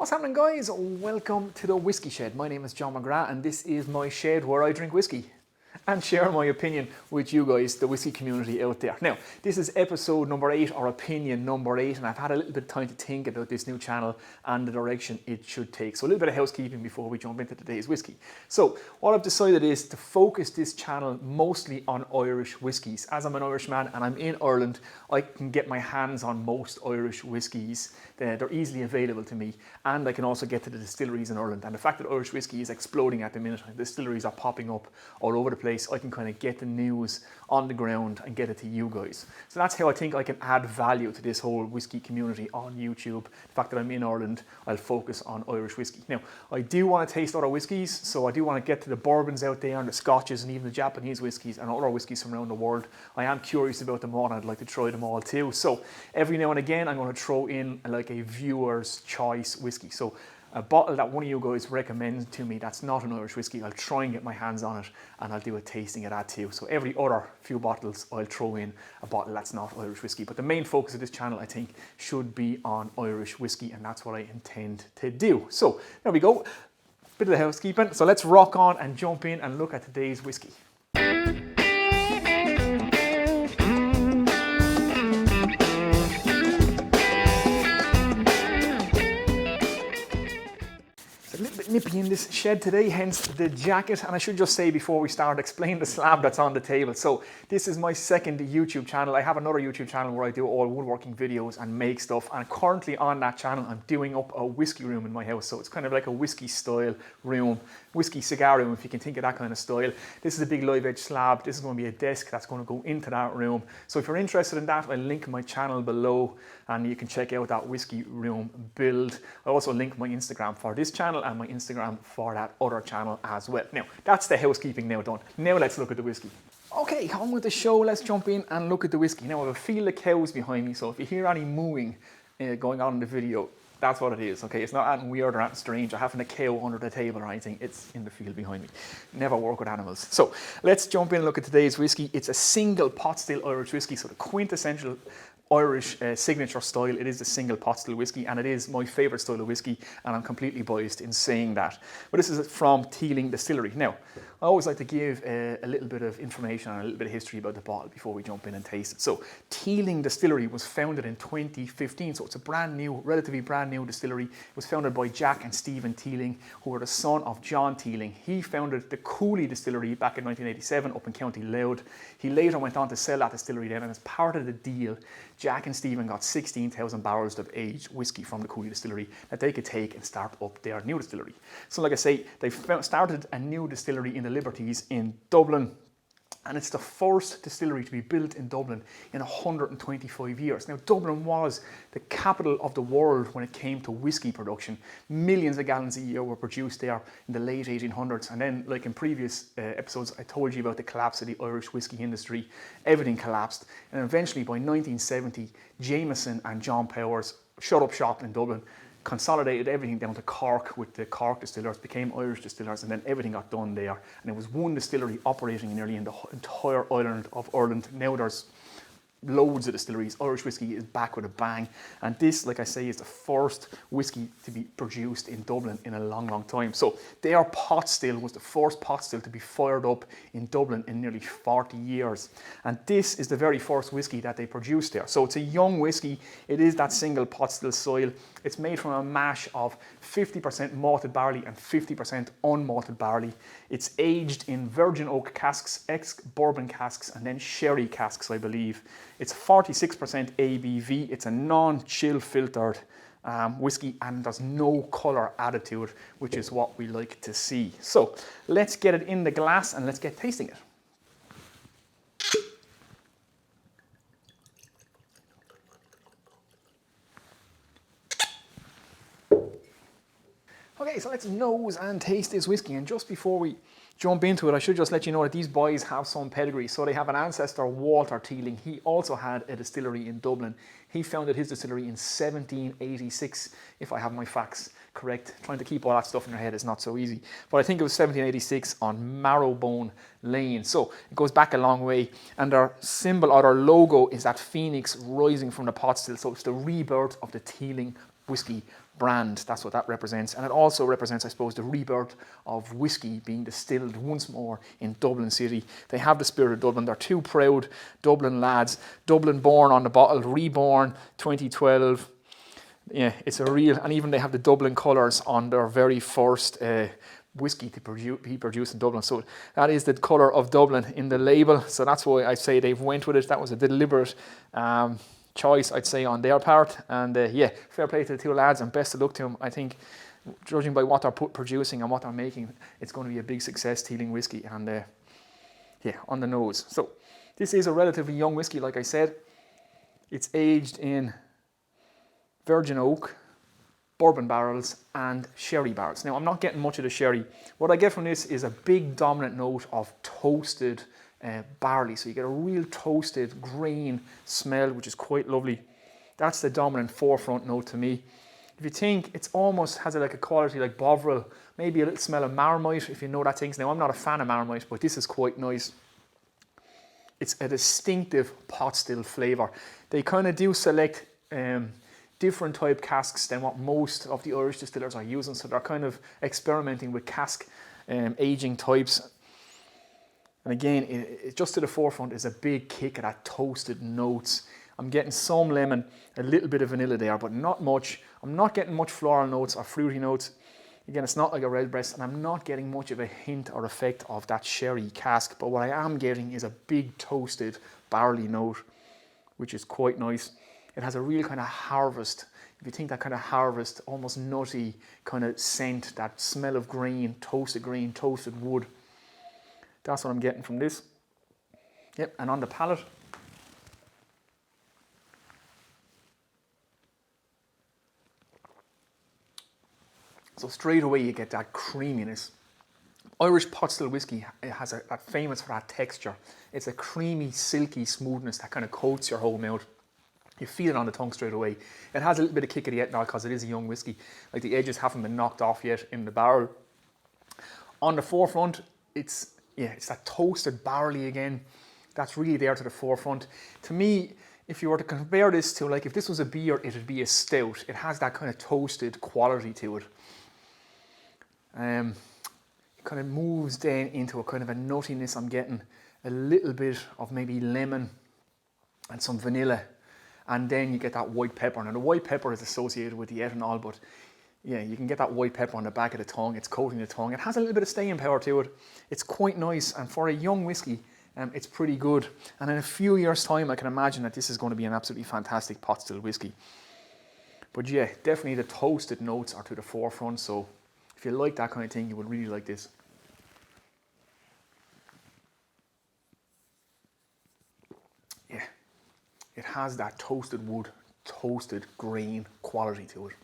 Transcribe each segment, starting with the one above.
What's happening, guys? Welcome to the Whiskey Shed. My name is John McGrath and this is my shed where I drink whiskey and share my opinion with you guys, the whiskey community out there. Now, this is episode number 8, or opinion number 8, and I've had a little bit of time to think about this new channel and the direction it should take. So a little bit of housekeeping before we jump into today's whiskey. So what I've decided is to focus this channel mostly on Irish whiskies. As I'm an Irishman and I'm in Ireland, I can get my hands on most Irish whiskies. They're easily available to me, and I can also get to the distilleries in Ireland. And the fact that Irish whiskey is exploding at the minute, distilleries are popping up all over the place, I can kind of get the news on the ground and get it to you guys. So that's how I think I can add value to this whole whiskey community on YouTube. The fact that I'm in Ireland, I'll focus on Irish whiskey. Now, I do want to taste other whiskies, so I do want to get to the bourbons out there and the scotches and even the Japanese whiskies and other whiskies from around the world. I am curious about them all and I'd like to try them all too. So every now and again, I'm going to throw in like a viewer's choice whiskey. So a bottle that one of you guys recommends to me that's not an Irish whiskey, I'll try and get my hands on it and I'll do a tasting of that too. So every other few bottles, I'll throw in a bottle that's not Irish whiskey. But the main focus of this channel, I think, should be on Irish whiskey, and that's what I intend to do. So there we go, bit of the housekeeping. So let's rock on and jump in and look at today's whiskey. A little bit nippy in this shed today, hence the jacket. And I should just say before we start, explain the slab that's on the table. So this is my second YouTube channel. I have another YouTube channel where I do all woodworking videos and make stuff, and currently on that channel I'm doing up a whiskey room in my house. So it's kind of like a whiskey style room, whiskey cigar room, if you can think of that kind of style. This is a big live edge slab. This is going to be a desk that's going to go into that room. So if you're interested in that, I'll link my channel below and you can check out that whiskey room build. I also link my Instagram for this channel and my Instagram for that other channel as well. Now, that's the housekeeping now done. Now let's look at the whiskey. Okay, on with the show. Let's jump in and look at the whiskey. Now I have a field of cows behind me, so if you hear any mooing going on in the video, that's what it is, okay? It's not anything weird or anything strange. I haven't a cow under the table or anything. It's in the field behind me. Never work with animals. So let's jump in and look at today's whiskey. It's a single pot still Irish whiskey, so the quintessential Irish signature style. It is the single pot still whiskey, and it is my favourite style of whiskey, and I'm completely biased in saying that. But this is from Teeling Distillery. Now, I always like to give a little bit of information and a little bit of history about the bottle before we jump in and taste it. So Teeling Distillery was founded in 2015, so it's a brand new, relatively brand new distillery. It was founded by Jack and Stephen Teeling, who were the son of John Teeling. He founded the Cooley Distillery back in 1987 up in County Louth. He later went on to sell that distillery then, and as part of the deal, Jack and Stephen got 16,000 barrels of aged whiskey from the Cooley Distillery that they could take and start up their new distillery. So like I say, they started a new distillery in the Liberties in Dublin, and it's the first distillery to be built in Dublin in 125 years. Now, Dublin was the capital of the world when it came to whiskey production. Millions of gallons a year were produced there in the late 1800s. And then, like in previous episodes, I told you about the collapse of the Irish whiskey industry. Everything collapsed. And eventually, by 1970, Jameson and John Powers shut up shop in Dublin, consolidated everything down to Cork with the Cork distillers, became Irish distillers, and then everything got done there. And it was one distillery operating nearly in the entire island of Ireland. Now there's loads of distilleries. Irish whiskey is back with a bang, and this, like I say, is the first whiskey to be produced in Dublin in a long, long time. So their pot still was the first pot still to be fired up in Dublin in nearly 40 years, and this is the very first whiskey that they produced there. So it's a young whiskey. It is that single pot still soil. It's made from a mash of 50% malted barley and 50% unmalted barley. It's aged in virgin oak casks, ex-bourbon casks, and then sherry casks, I believe. It's 46% ABV. It's a non-chill filtered whiskey, and there's no colour added to it, which is what we like to see. So let's get it in the glass and let's get tasting it. Okay, so let's nose and taste this whiskey. And just before we jump into it, I should just let you know that these boys have some pedigree. So they have an ancestor, Walter Teeling. He also had a distillery in Dublin. He founded his distillery in 1786, if I have my facts correct. Trying to keep all that stuff in your head is not so easy. But I think it was 1786 on Marrowbone Lane. So it goes back a long way. And their symbol or their logo is that phoenix rising from the pot still. So it's the rebirth of the Teeling whiskey brand. That's what that represents. And it also represents, I suppose, the rebirth of whiskey being distilled once more in Dublin City. They have the Spirit of Dublin. They're two proud Dublin lads. Dublin born on the bottle, reborn 2012. Yeah, it's a real, and even they have the Dublin colours on their very first whiskey to be produced in Dublin. So that is the colour of Dublin in the label. So that's why I say they've went with it. That was a deliberate choice, I'd say, on their part. And yeah, fair play to the two lads and best of luck to them. I think, judging by what they're producing and what they're making, it's going to be a big success, Teeling whiskey. And yeah, on the nose. So this is a relatively young whiskey, like I said. It's aged in virgin oak, bourbon barrels and sherry barrels. Now, I'm not getting much of the sherry. What I get from this is a big dominant note of toasted barley. So you get a real toasted grain smell, which is quite lovely. That's the dominant forefront note to me. If you think, it's almost has like a quality like Bovril, maybe a little smell of Marmite, if you know that things. Now, I'm not a fan of Marmite, but this is quite nice. It's a distinctive pot still flavour. They kind of do select different type casks than what most of the Irish distillers are using, so they're kind of experimenting with cask aging types. And again, it just to the forefront is a big kick of that toasted notes. I'm getting some lemon, a little bit of vanilla there, but not much. I'm not getting much floral notes or fruity notes. Again, it's not like a redbreast, and I'm not getting much of a hint or effect of that sherry cask, but what I am getting is a big toasted barley note, which is quite nice. It has a real kind of harvest, if you think that kind of harvest, almost nutty kind of scent, that smell of grain, toasted wood. That's what I'm getting from this. Yep, and on the palate, so straight away you get that creaminess. Irish pot still whiskey, it has that famous for that texture. It's a creamy, silky smoothness that kind of coats your whole mouth. You feel it on the tongue straight away. It has a little bit of kick of the ethanol because it is a young whiskey. Like the edges haven't been knocked off yet in the barrel. On the forefront, it's that toasted barley again. That's really there to the forefront. To me, if you were to compare this to, like, if this was a beer, it would be a stout. It has that kind of toasted quality to it. It kind of moves then into a kind of a nuttiness. I'm getting a little bit of maybe lemon and some vanilla. And then you get that white pepper. Now the white pepper is associated with the ethanol, but yeah, you can get that white pepper on the back of the tongue. It's coating the tongue. It has a little bit of staying power to it. It's quite nice, and for a young whiskey, it's pretty good. And in a few years' time, I can imagine that this is going to be an absolutely fantastic pot still whiskey. But yeah, definitely the toasted notes are to the forefront. So if you like that kind of thing, you would really like this. Yeah. It has that toasted wood, toasted grain quality to it.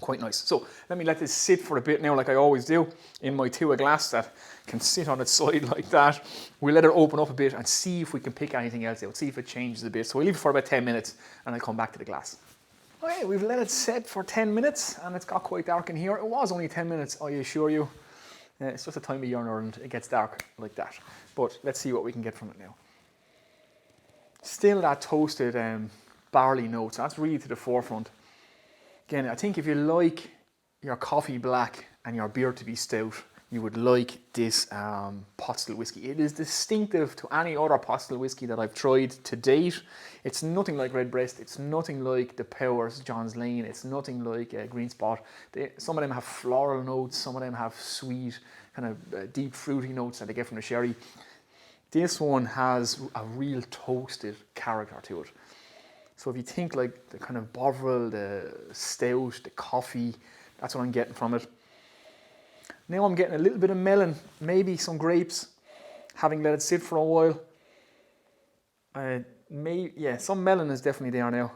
Quite nice. So let me let this sit for a bit now, like I always do, in my Tua glass that can sit on its side like that. We'll let it open up a bit and see if we can pick anything else out, see if it changes a bit. So we'll leave it for about 10 minutes and I'll come back to the glass. Okay, we've let it set for 10 minutes and it's got quite dark in here. It was only 10 minutes, I assure you. It's just a time of year in Ireland, it gets dark like that. But let's see what we can get from it now. Still that toasted barley notes, that's really to the forefront. Again, I think if you like your coffee black and your beer to be stout, you would like this pot still whiskey. It is distinctive to any other pot still whiskey that I've tried to date. It's nothing like Redbreast, it's nothing like the Powers, John's Lane, it's nothing like Green Spot. Some of them have floral notes, some of them have sweet, kind of deep fruity notes that they get from the sherry. This one has a real toasted character to it. So if you think like the kind of Bovril, the stout, the coffee, that's what I'm getting from it. Now I'm getting a little bit of melon, maybe some grapes, having let it sit for a while. Some melon is definitely there now.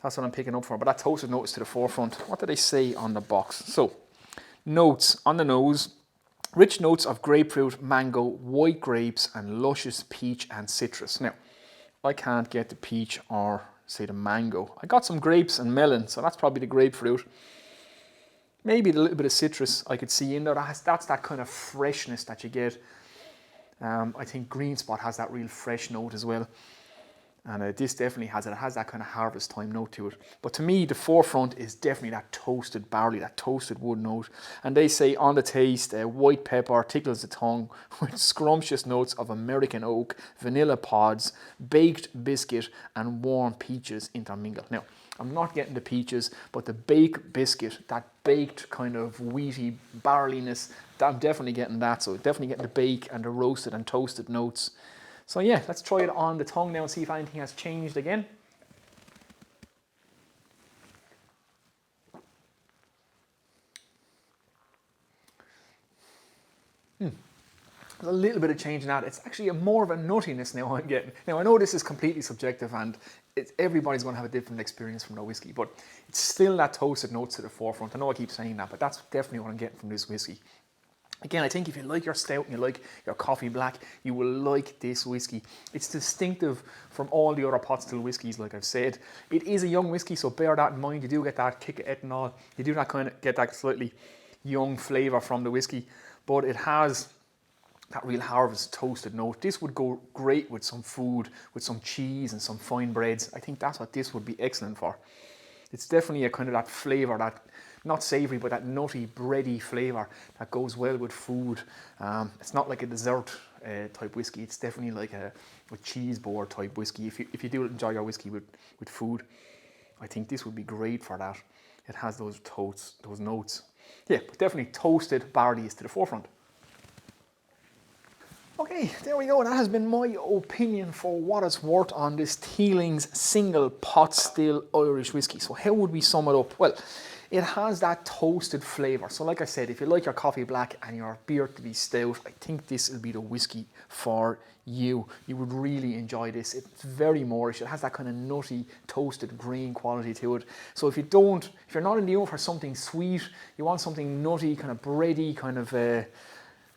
That's what I'm picking up for, but that toasted note is to the forefront. What do they say on the box? So, notes on the nose. Rich notes of grapefruit, mango, white grapes, and luscious peach and citrus. Now, I can't get the peach or, say, the mango. I got some grapes and melon, so that's probably the grapefruit. Maybe a little bit of citrus I could see in there. That's that kind of freshness that you get. I think Green Spot has that real fresh note as well. And this definitely has it. It has that kind of harvest time note to it. But to me, the forefront is definitely that toasted barley, that toasted wood note. And they say on the taste, white pepper tickles the tongue with scrumptious notes of American oak, vanilla pods, baked biscuit, and warm peaches intermingled. Now, I'm not getting the peaches, but the baked biscuit, that baked kind of wheaty barleyness, I'm definitely getting that. So definitely getting the bake and the roasted and toasted notes. So yeah, let's try it on the tongue now and see if anything has changed again. There's a little bit of change in that. It's actually more of a nuttiness now I'm getting. Now I know this is completely subjective and everybody's going to have a different experience from their whiskey, but it's still that toasted notes to the forefront. I know I keep saying that, but that's definitely what I'm getting from this whiskey. Again, I think if you like your stout and you like your coffee black, you will like this whiskey. It's distinctive from all the other pot still whiskies, like I've said. It is a young whiskey, so bear that in mind. You do get that kick of ethanol. You do get that slightly young flavour from the whiskey, but it has that real harvest toasted note. This would go great with some food, with some cheese and some fine breads. I think that's what this would be excellent for. It's definitely a kind of that flavour, that not savoury, but that nutty, bready flavour that goes well with food. It's not like a dessert type whiskey. It's definitely like a cheese board type whiskey. If you do enjoy your whiskey with food, I think this would be great for that. It has those notes. Yeah, but definitely toasted barley is to the forefront. Okay, there we go. That has been my opinion for what it's worth on this Teeling's single pot still Irish whiskey. So how would we sum it up? Well, it has that toasted flavour. So like I said, if you like your coffee black and your beer to be stout, I think this will be the whiskey for you. You would really enjoy this. It's very Moorish. It has that kind of nutty, toasted grain quality to it. So if you're not in the mood for something sweet, you want something nutty, kind of bready, kind of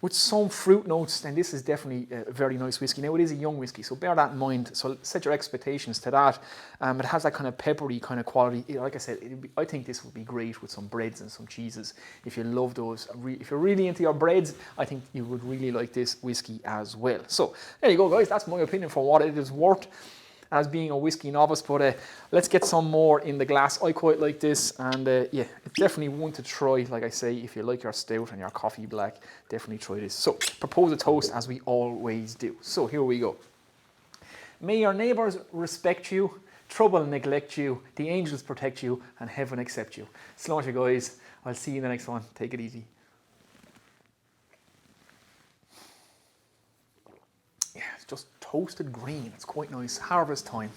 with some fruit notes, then this is definitely a very nice whiskey. Now, it is a young whiskey, so bear that in mind. So set your expectations to that. It has that kind of peppery kind of quality. Like I said, I think this would be great with some breads and some cheeses. If you love those, if you're really into your breads, I think you would really like this whiskey as well. So there you go, guys. That's my opinion for what it is worth as being a whiskey novice, but let's get some more in the glass. I quite like this, and yeah, it's definitely one to try. Like I say, if you like your stout and your coffee black, definitely try this. So propose a toast as we always do. So here we go. May your neighbours respect you, trouble neglect you, the angels protect you, and heaven accept you. Slán, guys. I'll see you in the next one. Take it easy. Yeah, it's just toasted green. It's quite nice. Harvest time.